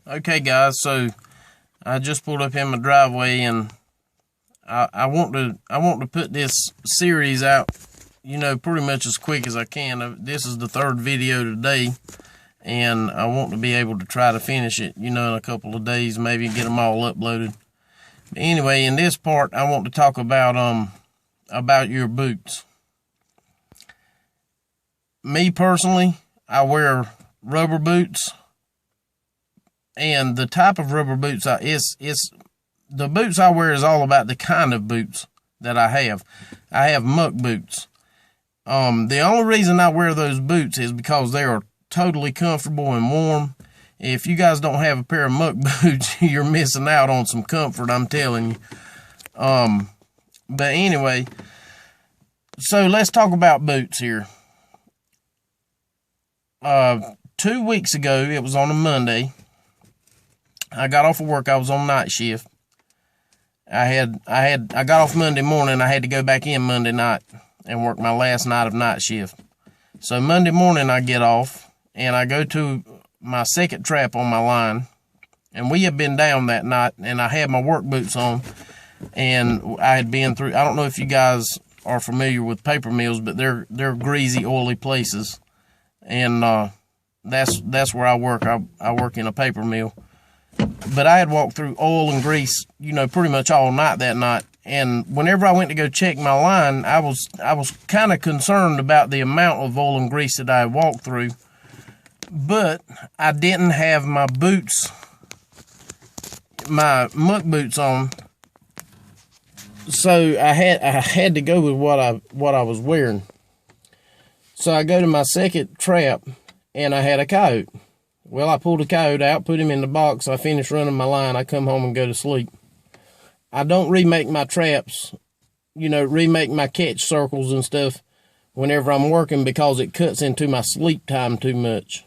Okay, guys, so I just pulled up in my driveway, and I want to put this series out, pretty much as quick as I can. This is the third video today, and I want to be able to try to finish it, in a couple of days, maybe get them all uploaded. But anyway, in this part, I want to talk about your boots. Me personally, I wear rubber boots. And the type of rubber boots, the boots I wear is all about the kind of boots that I have. I have Muck Boots. The only reason I wear those boots is because they are totally comfortable and warm. If you guys don't have a pair of Muck Boots, you're missing out on some comfort, I'm telling you. But anyway, so let's talk about boots here. 2 weeks ago, it was on a Monday, I got off of work. I was on night shift. I got off Monday morning. I had to go back in Monday night and work my last night of night shift. So Monday morning I get off and I go to my second trap on my line, and we had been down that night, and I had my work boots on, and I had been through. I don't know if you guys are familiar with paper mills, but they're greasy, oily places, and that's where I work. I work in a paper mill. But I had walked through oil and grease, pretty much all night that night. And whenever I went to go check my line, I was kind of concerned about the amount of oil and grease that I had walked through. But I didn't have my boots, my Muck Boots on. So I had to go with what I was wearing. So I go to my second trap, and I had a Coyote. Well, I pulled a Coyote out, put him in the box. I finished running my line. I come home and go to sleep. I don't remake my traps, remake my catch circles and stuff whenever I'm working, because it cuts into my sleep time too much,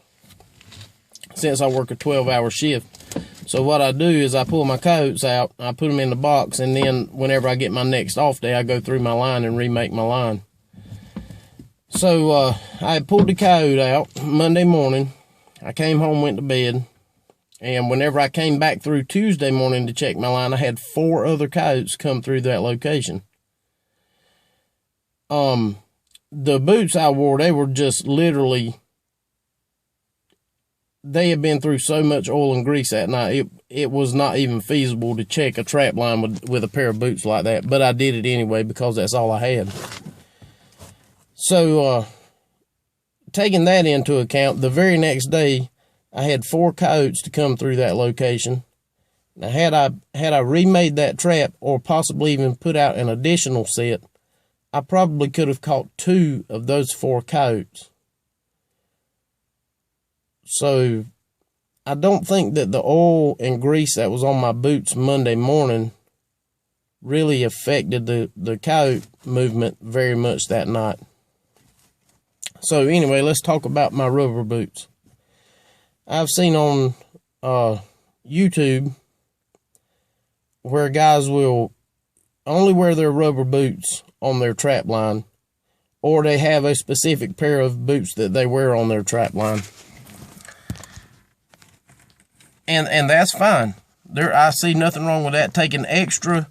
since I work a 12-hour shift. So what I do is I pull my Coyotes out, I put them in the box, and then whenever I get my next off day, I go through my line and remake my line. So I pulled the Coyote out Monday morning. I came home, went to bed, and whenever I came back through Tuesday morning to check my line, I had 4 other Coyotes come through that location. The boots I wore, they were just literally, they had been through so much oil and grease that night, it was not even feasible to check a trap line with a pair of boots like that, but I did it anyway because that's all I had. So, taking that into account, the very next day, I had 4 Coyotes to come through that location. Now, had I remade that trap, or possibly even put out an additional set, I probably could have caught 2 of those 4 Coyotes. So, I don't think that the oil and grease that was on my boots Monday morning really affected the Coyote movement very much that night. So anyway, let's talk about my rubber boots. I've seen on YouTube where guys will only wear their rubber boots on their trap line, or they have a specific pair of boots that they wear on their trap line. And that's fine. I see nothing wrong with that. Taking extra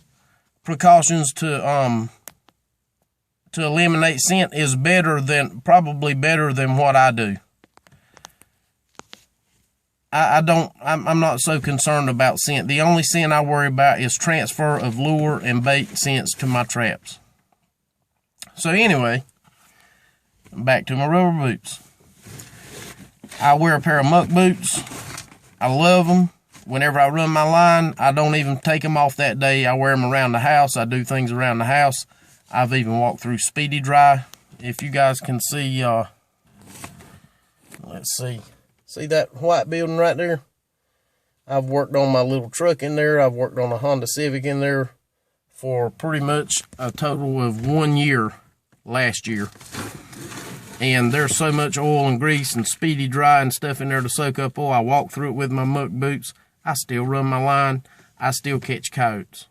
precautions to eliminate scent is probably better than what I do. I'm not so concerned about scent. The only scent I worry about is transfer of lure and bait scents to my traps. So anyway, back to my rubber boots. I wear a pair of Muck Boots. I love them. Whenever I run my line, I don't even take them off that day. I wear them around the house. I do things around the house. I've even walked through Speedy Dry. If you guys can see, let's see. See that white building right there? I've worked on my little truck in there. I've worked on a Honda Civic in there for pretty much a total of 1 year last year. And there's so much oil and grease and Speedy Dry and stuff in there to soak up oil. I walk through it with my Muck Boots. I still run my line. I still catch Coyotes.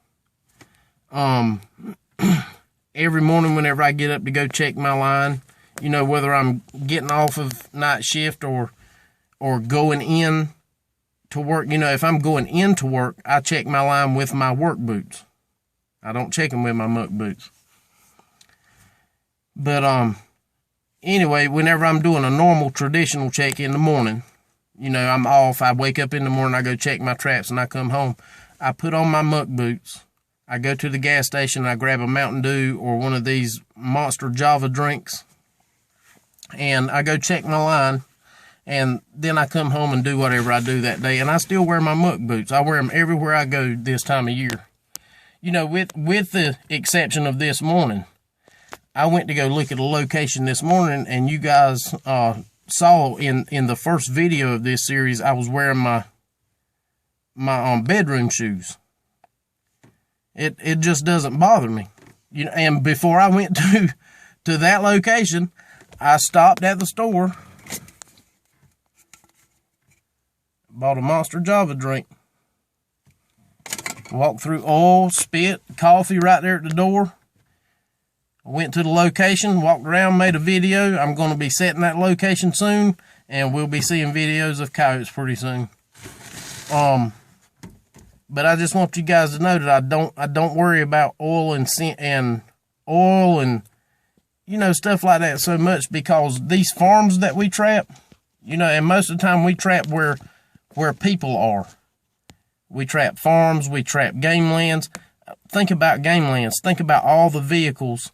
Every morning whenever I get up to go check my line, whether I'm getting off of night shift or going in to work, you know, if I'm going into work, I check my line with my work boots. I don't check them with my muck boots. But anyway, whenever I'm doing a normal traditional check in the morning, you know, I'm off. I wake up in the morning, I go check my traps, and I come home. I put on my muck boots. I go to the gas station, and I grab a Mountain Dew or one of these Monster Java drinks, and I go check my line, and then I come home and do whatever I do that day. And I still wear my muck boots. I wear them everywhere I go this time of year. You know, with the exception of this morning. I went to go look at a location this morning, and you guys saw in the first video of this series, I was wearing my bedroom shoes. It just doesn't bother me, you know. And before I went to that location, I stopped at the store, bought a Monster Java drink, walked through oil, spit, coffee right there at the door. Went to the location, walked around, made a video. I'm going to be setting that location soon, and we'll be seeing videos of coyotes pretty soon. But I just want you guys to know that I don't worry about oil and you know, stuff like that so much, because these farms that we trap, you know, and most of the time we trap where people are. We trap farms, we trap game lands. Think about game lands. Think about all the vehicles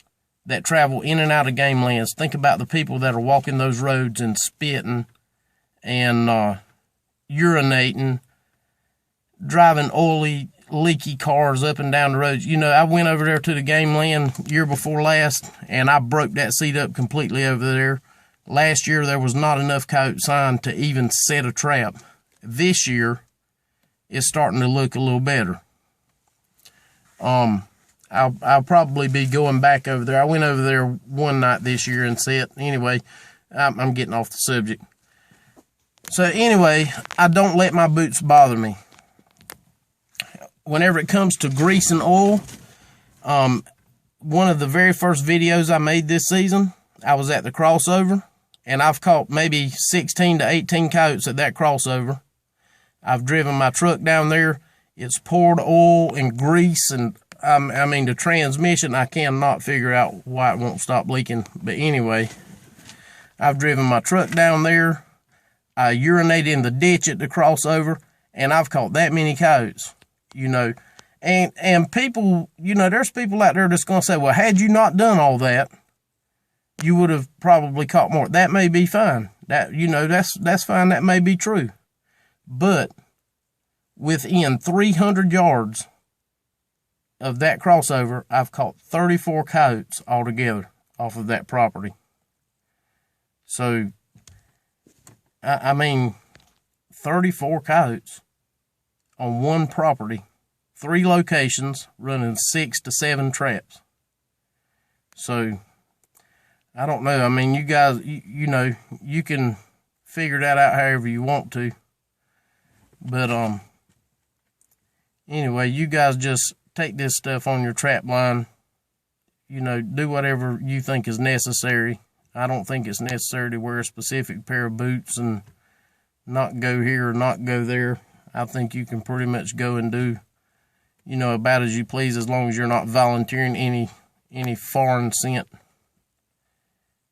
that travel in and out of game lands. Think about the people that are walking those roads and spitting and urinating, driving oily, leaky cars up and down the roads. You know, I went over there to the game land year before last, and I broke that seat up completely over there. Last year, there was not enough coyote sign to even set a trap. This year, it's starting to look a little better. I'll probably be going back over there. I went over there one night this year and set. Anyway, I'm getting off the subject. So anyway, I don't let my boots bother me. Whenever it comes to grease and oil, one of the very first videos I made this season, I was at the crossover, and I've caught maybe 16 to 18 coyotes at that crossover. I've driven my truck down there. It's poured oil and grease, and I mean, the transmission, I cannot figure out why it won't stop leaking. But anyway, I've driven my truck down there. I urinate in the ditch at the crossover, and I've caught that many coyotes, you know. And people, you know, there's people out there that's going to say, well, had you not done all that, you would have probably caught more. That may be fine. That, you know, that's fine. That may be true. But within 300 yards of that crossover, I've caught 34 coyotes altogether off of that property. So, I mean, 34 coyotes on one property, 3 locations, running 6 to 7 traps. So, I don't know. I mean, you guys, you know, you can figure that out however you want to. But, anyway, you guys just take this stuff on your trap line. You know, do whatever you think is necessary. I don't think it's necessary to wear a specific pair of boots and not go here or not go there. I think you can pretty much go and do, you know, about as you please, as long as you're not volunteering any foreign scent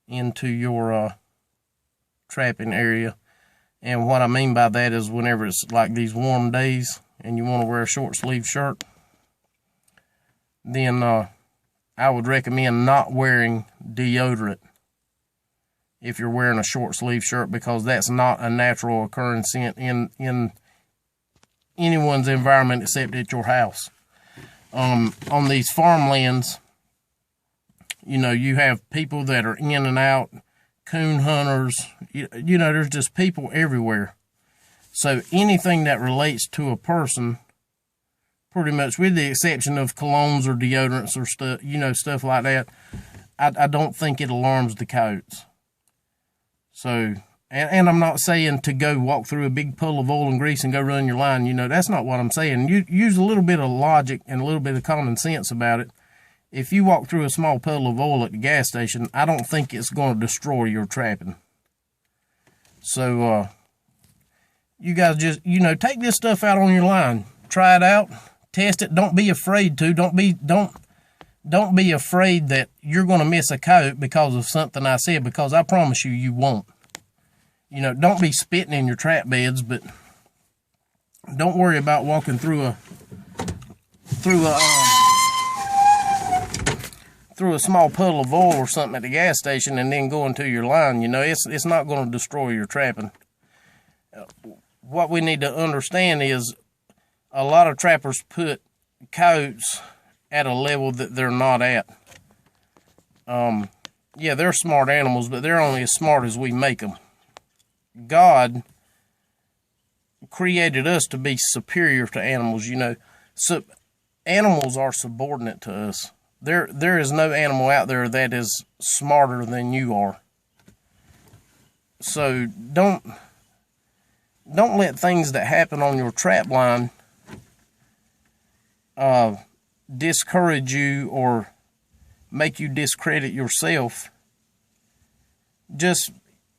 into your trapping area. And what I mean by that is whenever it's like these warm days and you want to wear a short sleeve shirt, then I would recommend not wearing deodorant if you're wearing a short sleeve shirt, because that's not a natural occurring scent in anyone's environment except at your house. On these farmlands, you know, you have people that are in and out, coon hunters, you know, there's just people everywhere. So anything that relates to a person, pretty much with the exception of colognes or deodorants or stuff, you know, stuff like that, I don't think it alarms the coyotes. So, and I'm not saying to go walk through a big puddle of oil and grease and go run your line. You know, that's not what I'm saying. You use a little bit of logic and a little bit of common sense about it. If you walk through a small puddle of oil at the gas station, I don't think it's going to destroy your trapping. So, you guys just, take this stuff out on your line. Try it out. Test it. Don't be afraid to. Don't be afraid that you're going to miss a coyote because of something I said, because I promise you, you won't. Don't be spitting in your trap beds, but don't worry about walking through a small puddle of oil or something at the gas station and then going to your line. It's not going to destroy your trapping. What we need to understand is a lot of trappers put coyotes at a level that they're not at. Yeah, they're smart animals, but they're only as smart as we make them. God created us to be superior to animals, So animals are subordinate to us. There is no animal out there that is smarter than you are. So don't let things that happen on your trap line discourage you or make you discredit yourself. Just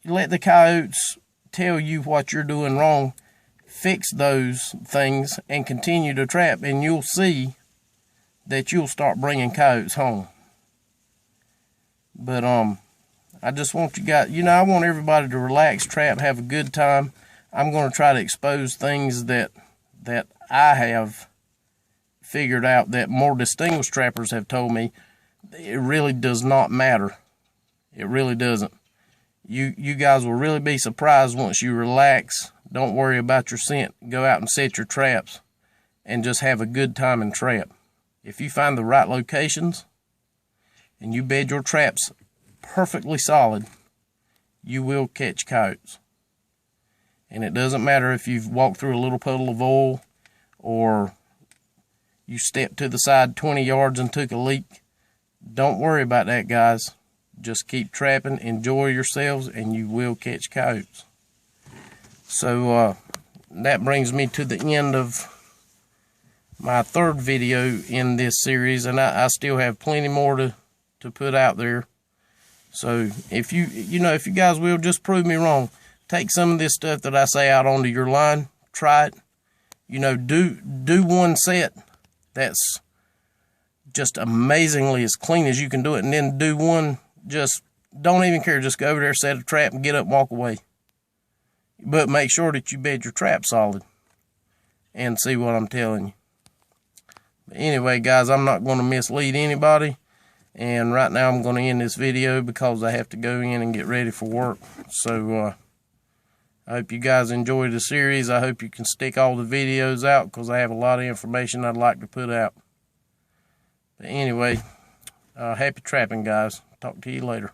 let the coyotes tell you what you're doing wrong. Fix those things and continue to trap, and you'll see that you'll start bringing coyotes home. But I just want you guys, I want everybody to relax, trap, have a good time. I'm going to try to expose things that I have figured out that more distinguished trappers have told me. It really does not matter. It really doesn't. You guys will really be surprised once you relax. Don't worry about your scent. Go out and set your traps and just have a good time and trap. If you find the right locations and you bed your traps perfectly solid, you will catch coyotes. And it doesn't matter if you've walked through a little puddle of oil or you stepped to the side 20 yards and took a leak. Don't worry about that, guys. Just keep trapping, enjoy yourselves, and you will catch coyotes. So that brings me to the end of my third video in this series, and I still have plenty more to put out there. So if if you guys will, just prove me wrong. Take some of this stuff that I say out onto your line. Try it. Do one set that's just amazingly as clean as you can do it, and then do one, just don't even care. Just go over there, set a trap, and get up and walk away. But make sure that you bed your trap solid and see what I'm telling you. But anyway, guys, I'm not going to mislead anybody. And right now I'm going to end this video because I have to go in and get ready for work. So I hope you guys enjoyed the series. I hope you can stick all the videos out because I have a lot of information I'd like to put out. But anyway, happy trapping, guys. Talk to you later.